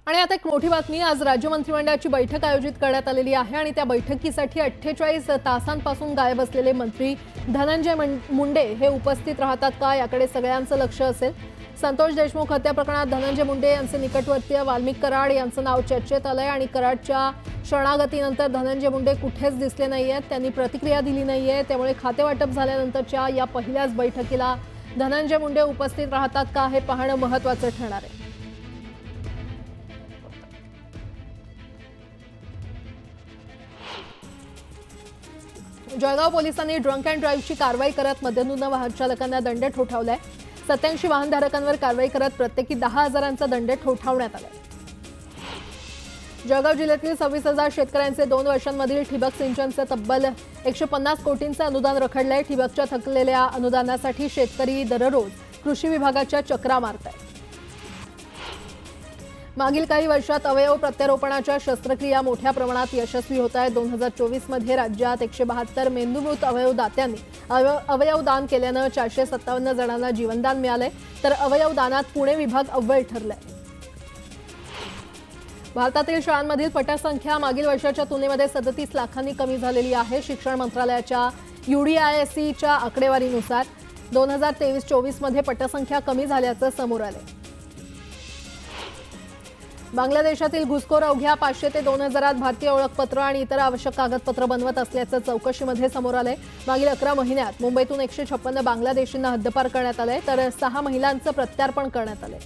आणि आता एक मोठी बातमी, आज राज्य मंत्रिमंडळाची बैठक आयोजित करण्यात आलेली आहे आणि त्या बैठकीसाठी 48 तासांपासून गायब असलेले मंत्री धनंजय मुंडे हे उपस्थित राहतात का, याकडे सगळ्यांचं लक्ष असेल। संतोष देशमुख हत्या प्रकरणात धनंजय मुंडे यांचे निकटवर्तीय वाल्मिक कराड यांचं नाव चर्चेत आलंय आणि कराडच्या शरणागतीनंतर धनंजय मुंडे कुठेच दिसले नाहीयेत, त्यांनी प्रतिक्रिया दिली नाहीये। त्यामुळे खातेवाटप झाल्यानंतरच्या या पहिल्याच बैठकीला धनंजय मुंडे उपस्थित राहतात का हे पाहणं महत्त्वाचं ठरणार आहे। जळगाव पोलिसांनी ड्रंक अँड ड्राईव्हची कारवाई करत मद्यधुंद वाहन चालकांना दंड ठोठावलाय। 87 वाहनधारकांवर कारवाई करत प्रत्येकी 10,000चा दंड ठोठावण्यात आलाय। जळगाव जिल्ह्यातील 26,000 शेतकऱ्यांचे 2 वर्षांमधील ठिबक सिंचनचे तब्बल 150 कोटींचे अनुदान रखडलंय। ठिबकच्या थकलेल्या अनुदानासाठी शेतकरी दररोज कृषी विभागाच्या चक्रा मारतायत। मागील काही वर्षात अवयव प्रत्यारोपणाच्या शस्त्रक्रिया मोठ्या प्रमाणात यशस्वी होत आहेत। 2024 मध्ये राज्यात 172 मेंदूमृत अवयवदात्यांनी अवयवदान केल्यानं 457 जणांना जीवनदान मिळाले, तर अवयवदानात पुणे विभाग अव्वल ठरलाय। भारतातील शाळांमधील पटसंख्या मागील वर्षाच्या तुलनेमध्ये 37 लाखांनी कमी झालेली आहे। शिक्षण मंत्रालयाच्या UDISCच्या आकडेवारीनुसार 2023-24 मध्ये पटसंख्या कमी झाल्याचं समोर आलंय। बांगलादेशातील घुसखोर अवघ्या 500 ते 2000 भारतीय ओळखपत्र आणि इतर आवश्यक कागदपत्र बनवत असल्याचं चौकशीमध्ये समोर आलंय। मागील 11 महिन्यात मुंबईतून 156 बांगलादेशींना हद्दपार करण्यात आलंय, तर 6 महिलांचं प्रत्यार्पण करण्यात आलंय।